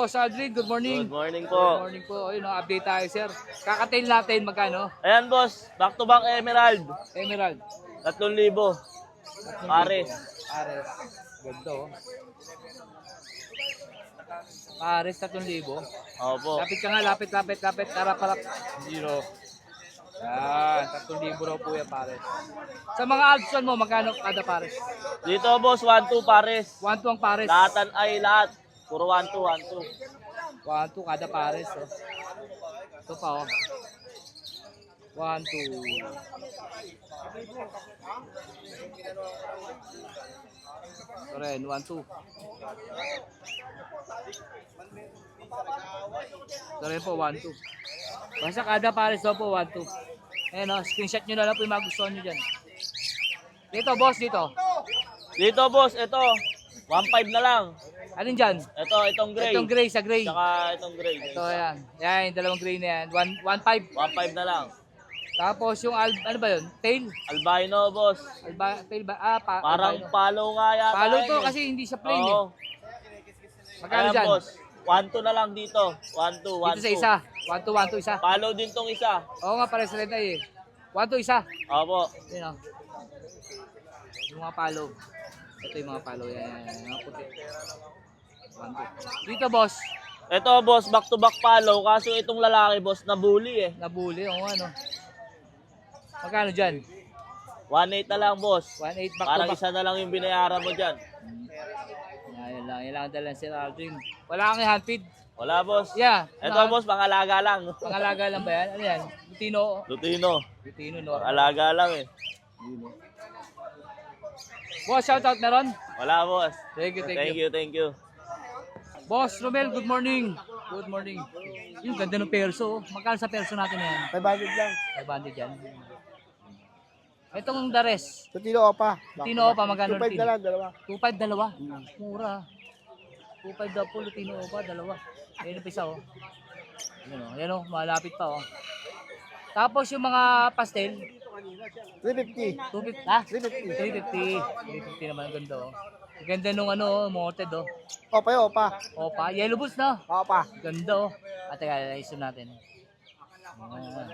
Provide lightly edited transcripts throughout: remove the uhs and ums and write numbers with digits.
Boss Aldrin, good morning. Good morning Good po. morning po. Ayun, update tayo, sir. Kakatail natin, magkano? Ayan boss, back to back Emerald. Emerald. 3,000. Pares. Pares. Ganda, oh. Pares, 3,000. Opo. Lapit ka nga, lapit. Harap. Zero. Yan, 3,000 raw po yan, pares. Sa mga Alpson mo, magkano kada pares? Dito boss, 1-2 pares. 1-2 ang pares. Lahat. Puro 1-2, 1-2. 1-2 kada pares, oh. Ito pa, oh. 1-2. Ito rin, 1-2. Ito rin po, 1-2. Basta kada pares daw po, 1-2. Ayan, oh, screenshot nyo na lang po yung magustuhan nyo dyan. Dito, boss, dito. Dito boss, ito. 1-5 na lang. Alin dyan? Itong gray. Itong gray, sa gray. Tsaka itong gray. Ito, yan. Yan, yung dalawang gray na yan. 1-5. 1-5 na lang. Tapos yung, ano ba yun? Tail? Albino boss. Tail ba? Parang albino. palo nga yata. Palo to yun, eh. kasi hindi siya plain, Oo. Magkano Ayan dyan? boss, 1-2 na lang dito. 1-2, 1-2. Dito sa isa. 1-2, isa. Palo din tong isa. Oo nga, pares rin tayo eh. 1-2, isa. Opo. Yun o. Yung mga palo. Ito yung mga palo. Yan. Mga puti. 1-2. Dito, boss. Ito boss, back to back palo. Kaso itong lalaki boss, nabully eh. Nabuli. Oo ano. Magkano dyan? 1-8 na lang boss. 1-8 back Parang to back. isa na lang yung binayaran mo dyan. Yan lang. Yan lang ang dalang Sir Aldrin. Wala kang handfeed. Wala boss. Yeah. Ito boss, pangalaga lang. Pangalaga lang ba yan? Ano yan? Lutino. Lutino. No? Pangalaga lang eh. Boss, shoutout meron? Wala boss. Thank you. Thank you. Boss Romel, good morning. Good morning. Yung ganda ng perso. Magkano sa perso natin yan? 500 lang. 500 yan. Itong dares. Tutino opa. Lutino pa, magkano 2.5 na lang, dalawa. 2.5, dalawa. Mura. 2.5 daw po, Lutino pa, dalawa. Ayan yung isa, oh. Ayan, oh, malapit pa, oh. Tapos yung mga pastel, 350. 250, ah? 350. 350 naman, ang ganda, oh. Ang ganda nung ano, moted, oh. Opa yun, opa. Opa, yellow boots, no? Opa. Ganda, oh. At teka, i-zoom natin. Ayan.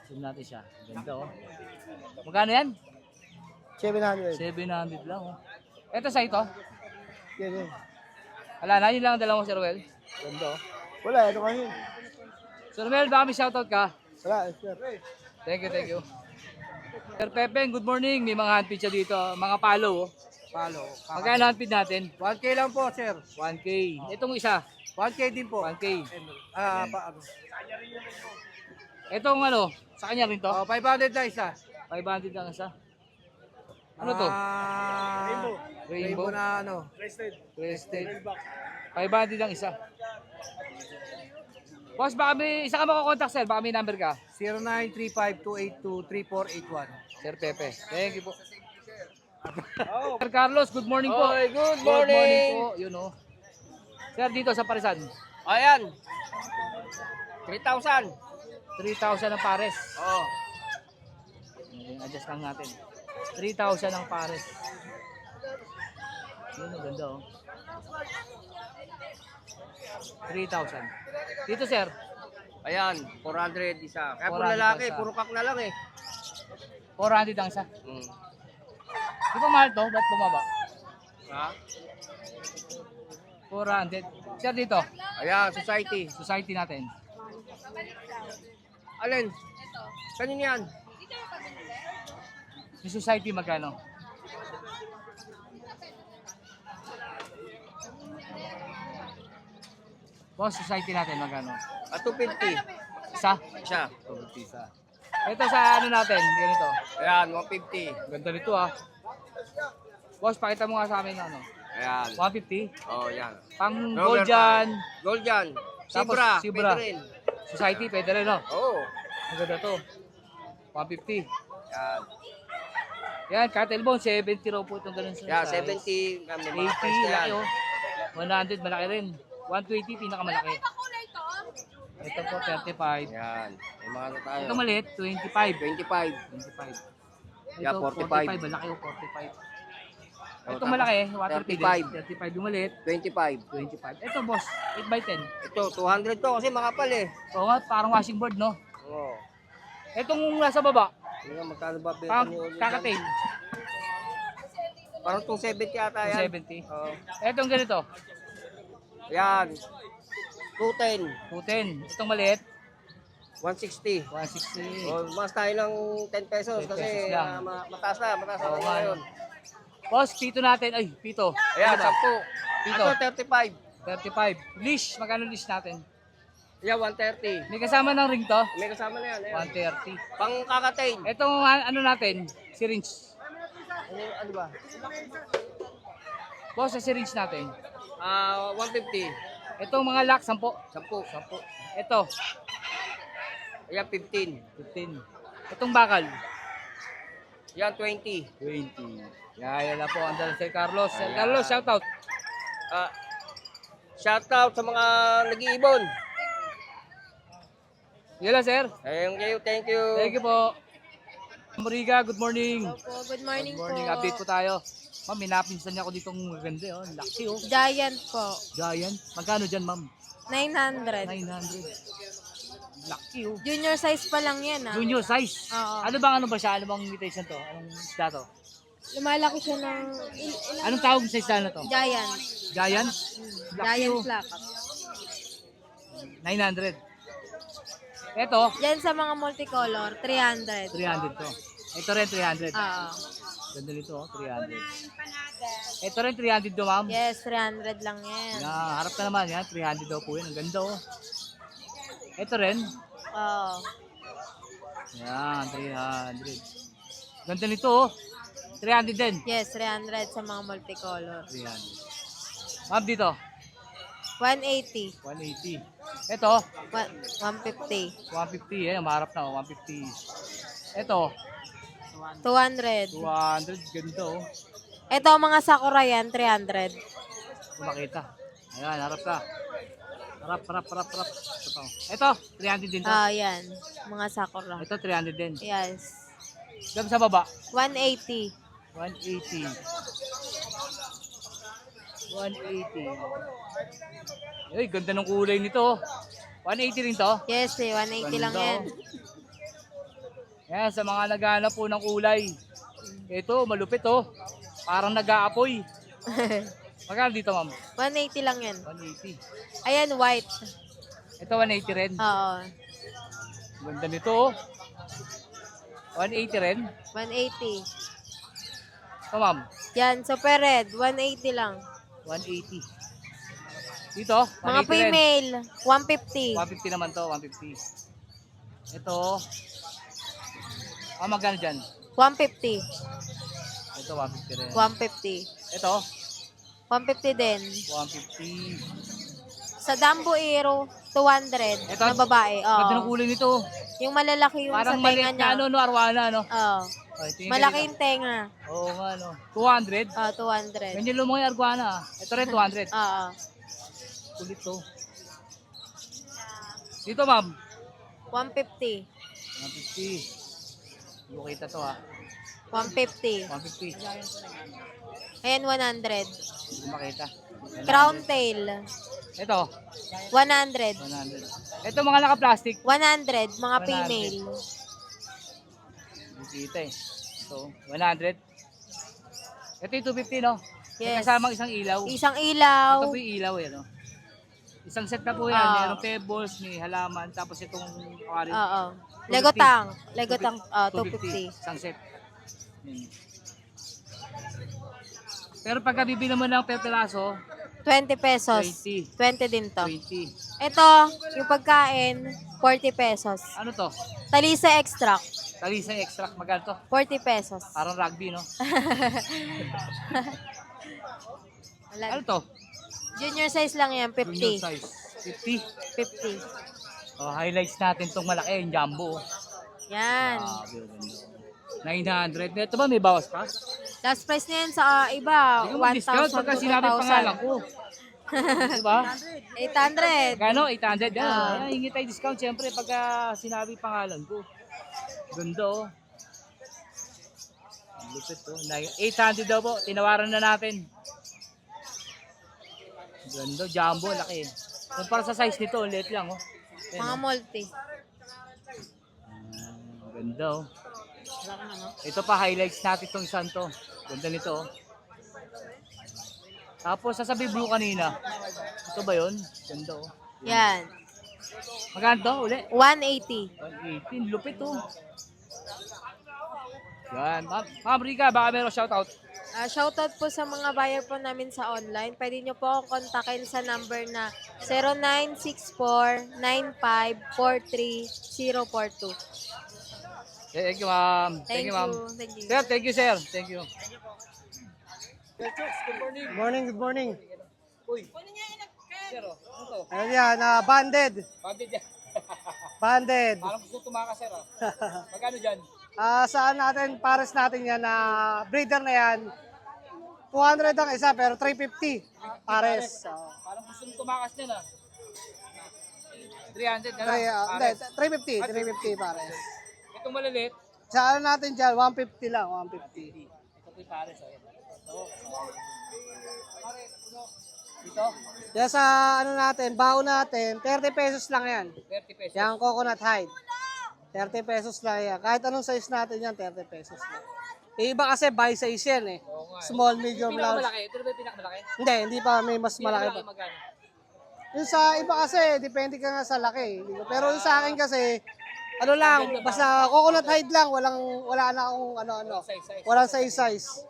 Zoom natin siya. Ganda, oh. Magkano yan? 700. 700 lang, oh. Ito sa ito. Yan, yan. Wala na, yun lang ang dala mo, Sir Ruel. Ganda, oh. Wala, ito kasi. Sir Ruel, baka may shoutout ka. Wala, sir. Thank you. Sir Pepeng, good morning. May mga handpid siya dito. Mga palo, oh. Palo. Magkano handpid natin? 1K lang po, sir. 1K. Itong isa, 1K din po. 1K. Ano? Itong ano, sa kanya rin to? 500 na isa. 500 lang isa. Ano to? Rainbow na ano. Crested. 500 lang isa. Boss, baka may isa ka makakontakt, sir. Baka may number ka. 0935-282-3481. Sir Pepe. Thank you po. Sir Carlos, good morning po. Oy, good Good morning morning. po. Yun, oh. Sir, dito sa Parisan. Ayan. 3,000. 3,000 ang pares. Oh. Adjust lang natin. 3,000 ang pares. Yun, ang ganda, oh. 3,000. Dito, sir. Ayan, 400 isa. Kaya puro 400 lalaki, isa. puro kak na lang eh. 400 ang isa. Di ba mahal to? Ba't bumaba? Ha? 400. Sir, dito. Ayan, society. Society natin. Alin? Kanin yan? Yung society magkano? Boss, society natin magkano? 250. Isa? Siya. 250 isa. Ito sa ano natin, ganito. Ayan, 150. Ganda nito, ah. Boss, pakita mo nga sa amin ano. Ayan. 150. Oh, yan. Pang gold dyan. Gold yan. Tapos, Sibra. Sibra. Pwede rin. Society, pwede rin, no? Oo. Ang ganda to. 150. Yan. Yan, cattle bone, 70 raw po itong ganun. Yan, size. 70. 80, laki, oh. 100, malaki rin. 120, pinakamalaki. Ito po, 35. Yan. May mga ano tayo. Ito maliit, 25. 25. 25. Ito, Yeah, 45. 45, malaki, oh, 45. Itong malaki, water 35. 35 yung maliit. 25. 25. Ito boss, 8x10. Ito, 200 to kasi makapal eh. Oo nga, parang washing board, no? Oo. Itong nasa baba, Hindi nga, magkano ba benta parang niyo ulit yan? kakatail, Parang 270 yata yan. 70. Oo. Itong ganito, Yan. 210. 210. Itong maliit, 160. 160. Oh, mas tayo ng 10 pesos 10 kasi pesos lang. mataas na Oo tayo nga, ngayon. Boss, pito natin. Ay, pito. Ayan, Ano ba? 10. Pito. Ito, 35. 35. Leash, magkano leash natin? Yan, 130. May kasama ng ring to? May kasama na yan. Ayan. 130. Pang kakatain. Itong ano natin, syringe. Ano ba? Boss, sa syringe natin. 150. Itong mga lock, 10. 10. 10. Ito, Ayan, 15. 15. Itong bakal. Yan, 20. 20. Yan na po ang dala Sir Carlos. Sir Ayan. Carlos, shout out. Shoutout sa mga nag-iibon. Yan lang, sir. Thank you, thank you. Thank you po. Mariga, good morning. Opo, good morning, Good morning. po. Update po tayo. Ma'am, may napinsan niya ako ditong maganda. Oh. Laki, oh. Giant po. Giant. Magkano dyan, ma'am? 900. 900. Laki, oh. Junior size pa lang yan, ah. Junior size. Oo. Ano ba siya? Ano bang imitation to? Anong isda to? Lumalaki siya ng Anong tawag sa isda na to? giant. Giant? Laki, Giant oh. black. 900. Ito, Yan sa mga multicolor, 300. 300 to. Ito rin 300. Oo. Ganda nito, oh, 300. Ito rin 300 do, ma'am. Yes, 300 lang yan. Yan, harap ka naman yan. 300 daw po yun. Ang ganda, oh. Ito rin. Oo. Yan, 300. Ganda nito, oh. 300 din. Yes, 300 sa mga multicolor. 300. Ma'am, dito. 180. 180. Ito, 150. 150. Yan, maharap na, oh. 150. Ito, 200. 200. Ganda, oh. Ito, mga sakura yan, 300. Kung makita. Ayan, harap ka. Harap. Ito, pa, oh. Ito 300 din to. Yan. Mga sakura. Ito, 300 din. Yes. Dami sa baba. 180. 180. 180. Ay, ganda ng kulay nito. 180 rin to. Yes, 180 lang Ganda, yan. oh. Yan, sa mga naghahanap po ng kulay. Ito, malupit, oh. Parang nag-aapoy. Magkano dito, ma'am? 180 lang yan. 180. Ayan, white. Ito, 180 rin. Oo. Ganda nito, oh. 180 rin. 180. Ito, ma'am. Yan, super red. 180 lang. 180. Dito, 180 Mga rin. female, 150. 150 naman to, 150. Ito, magkano dyan? 150. Ito, 150 rin. 150. Ito, 150 din. 150. Sa Dambo Aero, 200 Ito, na babae. Ganda ng Oo. kulay nito. Yung malalaki yung Parang sa tenga maliit niya. na no, arwana, no? Oo. Oh, tingin ka Malaki dito. yung tenga. Oo nga, no. 200. 200. Ganyan lumang yung arwana. Ito rin, 200. Oo. Kulit to. Dito, ma'am. 150. 150. Hindi ko kita to, ha. 150. 150. Ayan, 100. Hindi ko makita. Crown tail, Ito, 100. 100. Ito, mga naka-plastic. 100, mga 100. female. Hindi kita, eh. Ito, 100. Ito yung 250, no? May Yes. kasamang isang ilaw. Isang Ito ilaw. po yung ilaw, eh, no? Isang set na po yan. Mayroong pebbles, may halaman, tapos itong aquarium. Oo. 250. Legotang. Legotang, 250. Isang set. Yan. Pero pagka bibili mo ng per peraso, 20 pesos. 20. 20 din to. 20. Ito, yung pagkain, 40 pesos. Ano to? Talisa extract, Talisay extract, magkano to? 40 pesos. Parang rugby, no? Wala. Ano to? Junior size lang yan, Junior 50. size. 50. 50. Oh, highlights natin tong malaki, yung jumbo. Yan. Grabe, ganda. 900. Ito ba, may bawas pa? Last price na yan sa iba, Hindi ko mag-discount 1,000 pagka to sinabi pangalan 2,000. ko. Diba? 800. Gano? 800. Yan. Ah. Hingi tayo discount siyempre pagka sinabi pangalan ko. Ganda, oh. Lupit to. 800 daw po. Tinawaran na natin. Ganda, jumbo, laki. Kung para sa size nito, liit lang oh. Ayan, Mga multi. ganda oh. Ito pa highlights natin itong isang to. Ganda nito oh. Tapos sasabi blue kanina. Ito ba yun? Ganda oh. Yan. Magkano to uli? 180. 118, lupit oh. Yan. Ma'am Rica, baka meron shoutout. Shoutout po sa mga buyer po namin sa online. Pwede nyo po akong kontakin sa number na 0964-9543-042. Thank you, ma'am. Thank you. ma'am. Thank you. Sir, thank you, sir. Thank you. Good morning. Uy. Sir, oh. Ano to? Ayun yan, banded. Bandit yan. Banded. Parang gusto tumakas, sir. Oh. Magkano dyan? Saan natin, pares natin yan na breeder na yan. 200 ang isa pero 350 pares. Parang gusto tumakas yan, ah. 300 na lang. Hindi, Pares. 350 pares. Itong maliliit. Sa natin dyan, 150 lang, 150. Ito po yung pares, oh. Ito. Pare, puno. Dito, Yan sa natin, bao natin, 30 pesos lang yan. 30 pesos. Yan coconut hide. 30 pesos lang yan. Kahit anong size natin yan, 30 pesos lang. Iba kasi by size yan eh. Oo nga, eh. Small, medium, large. Pinakamalaki. Ito na ba yung pinakamalaki? Hindi pa may mas malaki pa. Magkano? Yung sa iba kasi, depende ka nga sa laki. Pero yung sa akin kasi, ano lang, basta coconut hide lang, wala na akong ano-ano. Size. Walang size.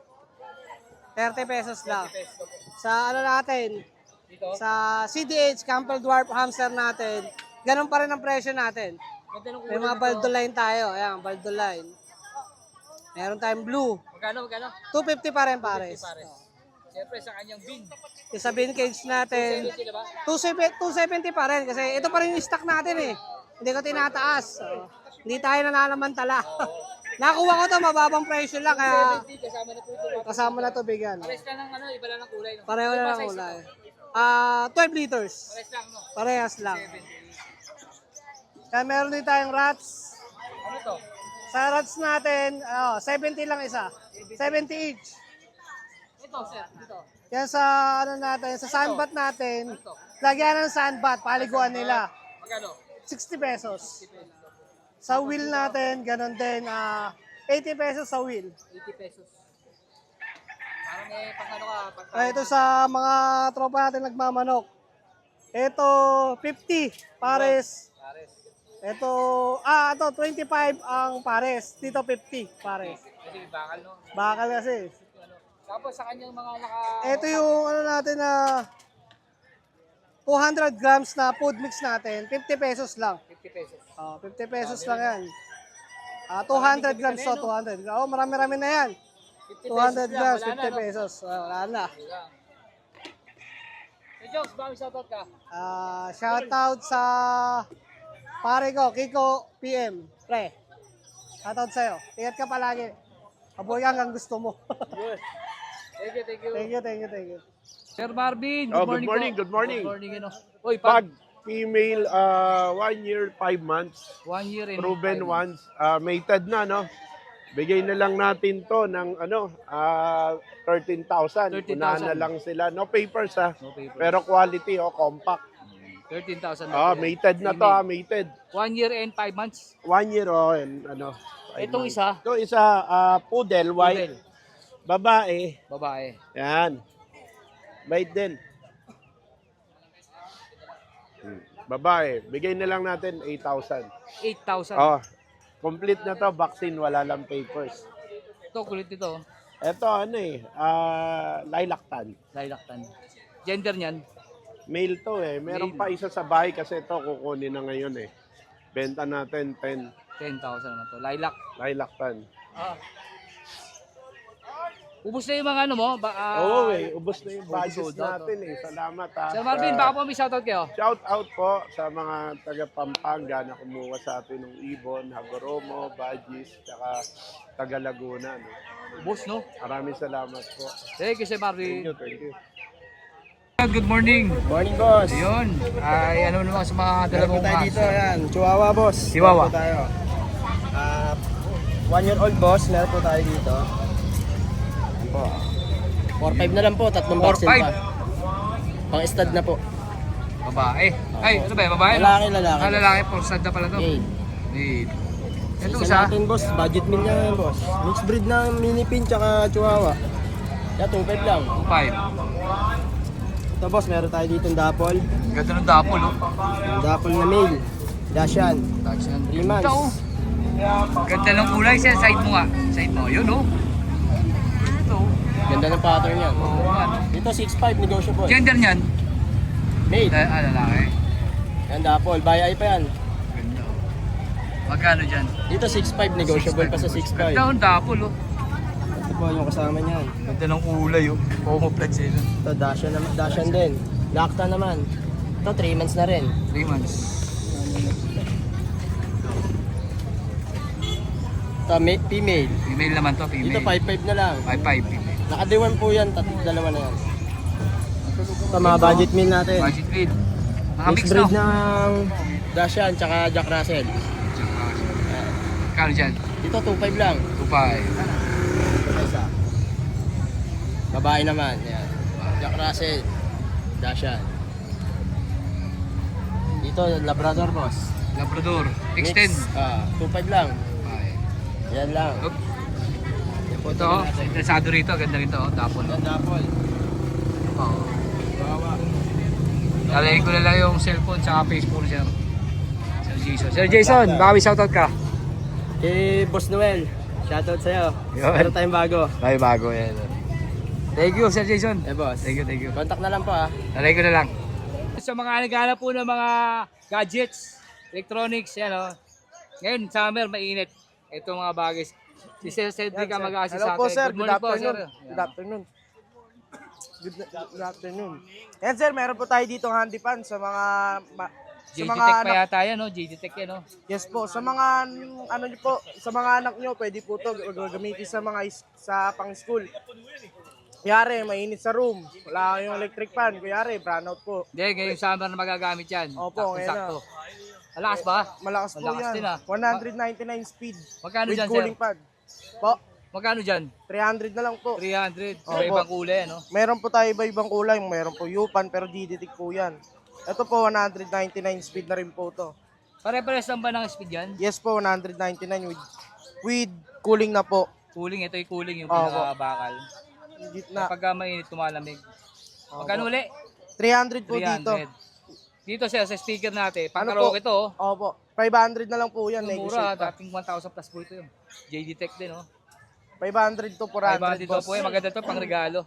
30 pesos lang. Peso. Sa natin, Dito. sa CDH, Campbell Dwarf Hamster natin, ganun pa rin ang presyo natin. Ganda ng May kulay mga nito. baldoline tayo. Ayan, baldoline. Meron tayong blue. Magkano? 250 pa rin pares. Pares. Siyempre sa kanyang bin. Yung sa bin cage natin, 70 na ba? 270 pa rin kasi ito pa rin yung stock natin eh. Hindi ko tinataas. So, hindi tayo nananamantala. Nakuha ko to mababang presyo lang kaya 70 kasama na po ito. kasama na to bigyan. Pares lang ng iba lang ng kulay. No? Pareho Ano na ba lang size kulay. ito? 12 liters. Pares lang, no? Parehas lang. 70. Kaya meron din tayong rats. Ano to? Sa rats natin, 70 lang isa. 70 each. Ito, sir. Ito. Yan sa natin, sa sandbat natin. Lagyan ng sandbat, paliguan nila. Magkano? 60 pesos. Sa wheel natin, ganun din. 80 pesos sa wheel. 80 pesos. Parang may pang ano ka? Ito sa mga tropa natin nagmamanok. Ito, 50 pares. Pares. Ito 25 ang pares. Dito 50 pares. Kasi bakal, no? Bakal kasi. Ano. Tapos sa kanyang mga Ito yung natin na 200 grams na food mix natin. 50 pesos lang. 50 pesos. 50 pesos lang yan. 200 grams to 200. Marami-rami na yan. 200 grams, 50 pesos. Wala na. Hey, Jones, baka may shoutout ka? Shoutout sa pare ko, Kiko PM. Pre, shoutout sa'yo. Ingat ka palagi. Aboy hanggang gusto mo. Thank you. Thank you. Sir Marvin, Oh, good morning. Good morning, ano. Uy, Pag female, 1 year, 5 months, 1 year and proven 5 once, mated na, no? Bigay na lang natin to ng 13,000. 13,000. Unahan na lang sila. No papers, ha? No papers. Pero quality, compact. 13,000. Mated na to, mated. 1 year and 5 months. 1 year, and 5 Itong months. isa, Ito isa, poodle, white. Poodle. Babae. babae. Yan. Bait din. Babae. Bigay na lang natin 8,000. 8,000. Oh, complete na to, vaccine, wala lang papers. Ito, kulit ito. Ito lilac tan. Lilac tan. Gender niyan, Male to eh. Meron Male. pa isa sa bahay kasi ito kukunin na ngayon eh. Benta natin 10 10,000 naman to. Lilac. lilac tan. Ubus na yung mga ano mo. Oo ubos na yung budget sold out, natin eh. Salamat ha. Sir Marvin, baka po may shoutout kayo. Shout out po sa mga taga Pampanga na kumuha sa atin ng Ibon, Hagoromo, Bagis, tsaka taga Laguna. No? Ubus, no? Maraming salamat po. Thank you, Sir Marvin. Thank you. Good morning. Morning, boss. Ayun. Ay, ano naman sa mga dalawang Ayan. Chihuahua, boss. Chihuahua. Meron po tayo. 1 year old, boss. Meron po tayo dito. po. 4-5 na lang po, tatlong 4-5. vaccine pa. Pang stud na po. Babae. Ay, ano ba? Babae, no? Lalaki, lalaki. Ah, lalaki. For stud na pala to. Okay. Male. Ito Isa isa. natin, boss. Budget meal niya yan, boss. Mixed breed ng mini pin tsaka chihuahua. Kaya 2.5 lang. 5. Ito, boss, meron tayo dito ng dapol. Ganda ng dapol, oh. Yung dapol na male. Dashan. Tags ng 3 months. Ito, oh. Ganda ng kulay siya. Side mo nga. Side mo. Yun, oh. Ito. Ganda ng pattern yan. Oo, ano. Dito 6.5 negotiable. Gender niyan. Male. Lalaki. Yan dapol. Buy eye pa yan. Ganda, oh. Magkano dyan? Dito 6.5 negotiable pa sa 6.5. Ganda ang dapol, oh. Ito po yung kasama niyan. Ganda ng kulay, oh. Camouflage sila. Ito Dashan naman. Dashan din. Lacta naman. Ito 3 months na rin. 3 months. Ito female. Female naman to, female. Dito 5.5 na lang. 5'5", female. Naka-D1 po yan. Dalawa na yan. Ito mga budget meal natin. Budget breed. Mga mix, Mixed no? breed ng Dashan tsaka Jack Russell. Kano dyan? Dito 2.5 lang. 2'5". Ito isa. Babae naman. Yan. Jack Russell. Dashan. Dito Labrador, boss. Labrador. Extend. 2.5 lang. Yan lang. Oop. Ito, oh. Interesado rito. Ganda rito, oh. Dapol. Yan dapol. Oo. Lalagay ko na lang yung cellphone sa Facebook, sir. Sir Jason. Sir Jason, baka may shoutout ka. Kay Boss Noel. Shoutout sa'yo. Yun. Meron tayong bago. May bago yan. Thank you, Sir Jason. Boss. Thank you, thank you. Contact na lang po Lalagay ko na lang. Sa mga naghahanap po ng mga gadgets, electronics, yan o. Ngayon, summer, mainit. Ito mga bagay. Si Sir Cedric ang mag-assist sa Hello atin. po sir, Good morning po, sir. Good afternoon. Good afternoon. Yan sir, meron po tayo dito handy pan sa mga JD Tech pa yata yan, no? JD Tech yan, no? Yes po, sa mga ano niyo po, sa mga anak niyo, pwede po 'to gagamitin sa mga sa pang-school. Kuyari, mainit sa room. Wala kayong electric fan. Kuyari, brownout po. Hindi, ngayong summer na magagamit yan. Opo, ngayon Sakto. Malakas ba? Malakas po Malakas yan. din, ah. 199 speed. Magkano With dyan, sir? cooling pad. Po, Magkano dyan? 300 na lang po. 300. Opo. Iba-ibang kulay, no? Meron po tayo iba-ibang kulay. Meron po U-Pan pero diditik po yan. Ito po, 199 speed na rin po to. Pare-pares lang ba ng speed yan? Yes po, 199 with cooling na po. Cooling, ito yung cooling, yung Opo. pinaka-bakal. Gitna. Kapag mainit, tumalamig. Magkano uli? 300 po dito. 300. Dito siya sa speaker natin. Pang Ano po? karaoke to, oh. Opo. 500 na lang po yan. Mura, Negotiate pa. dating 1,000 plus po ito yung JD Tech din, oh. 500 to 400 500 boss. po, maganda to pang regalo.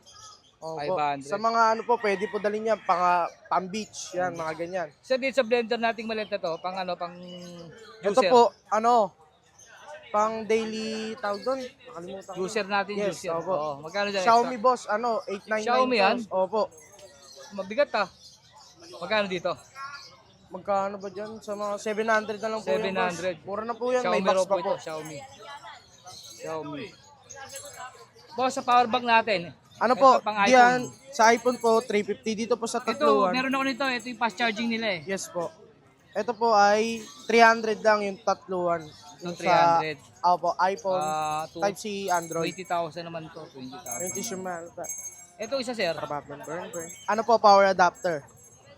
Opo. 500. Sa mga ano po, pwede po dalhin yan pang beach. Yan, mga ganyan. So dito sa blender nating maliit na to, pang ano, pang Ito juicer. po, ano, pang daily tawag doon. Nakalimutan ko. Juicer natin, Yes, juicer. opo. Oo, magkano dyan? Xiaomi Extra? boss, ano, 899 Xiaomi yan? boss. Opo. Mabigat ah. Magkano dito? Magkano ba dyan? Sa mga 700 na lang po yan, boss. 700. Mura na po yan, may Xiaomi box raw pa po po. ito, Xiaomi. Xiaomi. Boss, sa power bank natin. Ano po, Ito, pang iPhone. diyan, sa iPhone po, 350. Dito po sa Ito, tatluan. meron ako nito. Ito yung fast charging nila eh. Yes po. Ito po ay 300 lang yung tatluan. Ito, Yung sa, 300. Opo, iPhone, Type Type-C, Android. 20,000 naman to. 20,000. Yung tissue man. Ito isa sir. Burn. Ano po, power adapter.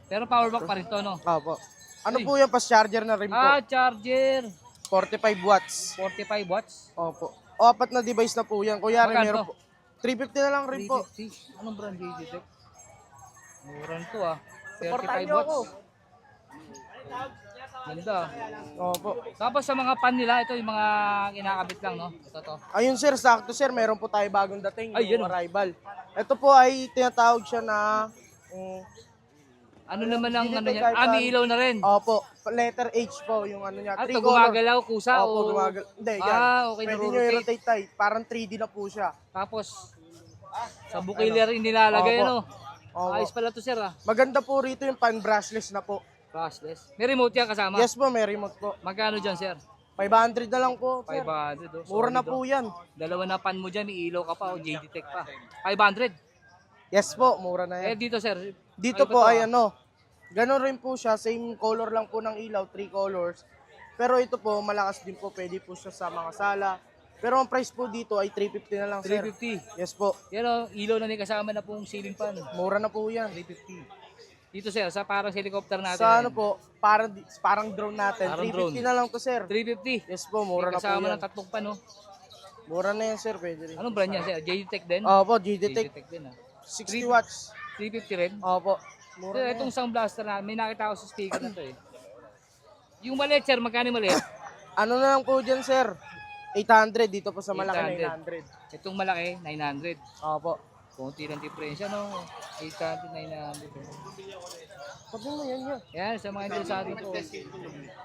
Pero power bank pa rin to, no? Opo. Ano po yung fast charger na rin po? Charger. 45 watts. 45 watts. Opo. O, apat na device na po yan. Kuya, Magkano meron to? po. 350 na lang rin po. 350. Anong brand JD Tech? Mura to ah. Supportahan 35 niyo ako. watts. Ganda. Opo. Tapos sa mga pan nila, ito yung mga kinakabit lang, no? Ito to. Ayun sir, sakto sir. Meron po tayo bagong dating. Ay, yung yun. arrival. Ito po ay tinatawag siya na... Ano naman ang ano Digital niya? type May ilaw na rin. Opo. Letter H po yung ano niya. Ito, 3 color. gumagalaw, kusa Opo, o... gumagalaw. Hindi, yan. Okay, Pwede nyo naro-rotate. i-rotate tayo. Parang 3D na po siya. Tapos, sa bukilier inilalagay, Opo. ano? Opo. Ayos pala to, sir, ah. Maganda po rito yung pan brushless na po. Brushless. May remote yan kasama? Yes po, may remote po. Magkano dyan, sir? 500 na lang po, sir. 500. Oh. Mura na Solid, po oh. yan. Dalawa na pan mo dyan, may ilaw ka pa o JD Tech pa. 500. Yes po, mura na Eh, yan. dito, sir. Dito ba po to, ay ah? ano, ganun rin po siya. Same color lang po ng ilaw, 3 colors. Pero ito po, malakas din po. Pwede po siya sa mga sala. Pero ang price po dito ay 350 na lang, sir. 350. Yes po. Yan o, ilaw na may kasama na pong ceiling fan. Mura na po yan. 350. Dito sir, sa parang helicopter natin. Sa yan. ano po, parang drone natin. Parang 350 drone. na lang to, sir. 350. Yes po, mura May na po kasama yan. ng tatlong pan, no? Mura na yan, sir. Pwede rin. Anong brand yan sir? JDTech din? Opo, GDTech. JDTech din, 60 watts. 350 rin? Opo. So, Mura na itong yan. sound blaster na, may nakita ko sa speaker na to eh. Yung maliit sir, magkano yung maliit? Ano na lang po dyan, sir? 800 dito po sa malaki 800. Itong malaki, 900. 900. Opo. Konti ng diferensya, no? 800, 900. Sabi mo yan yun. Yan, sa mga interesado po.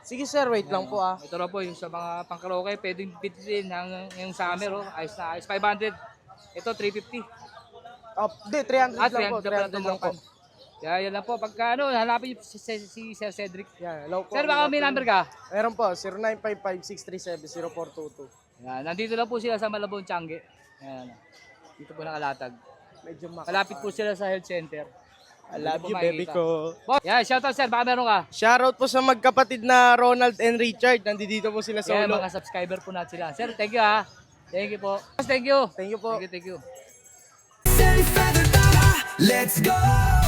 Sige, sir. Wait lang po, ah. Ito na po, yung sa mga pangkaraoke, pwedeng bitin ng summer, oh. Ayos na ayos. 500. Ito, 350. Oh, di, 300 Ah, lang po. 300 pala 300 itong lang mga po. pan. Kaya yan lang po. Pagka ano, hanapin niyo si Sir Cedric. Yan, hello po. Sir, baka may number ka? Meron po, 0955-637-0422. Yan, nandito lang po sila sa Malabon, Tiangge. Yan. Dito po nakalatag. Medyo Malapit po sila sa health center. I love Dito po you, baby makikita. ko. Boss, yan, shoutout sir, baka meron ka. Shoutout po sa magkapatid na Ronald and Richard. Nandito po sila Yan, solo. mga subscriber po natin sila. Sir, thank you ha. Thank you po. Boss, thank you. Thank you po. Thank you, thank you. Let's go!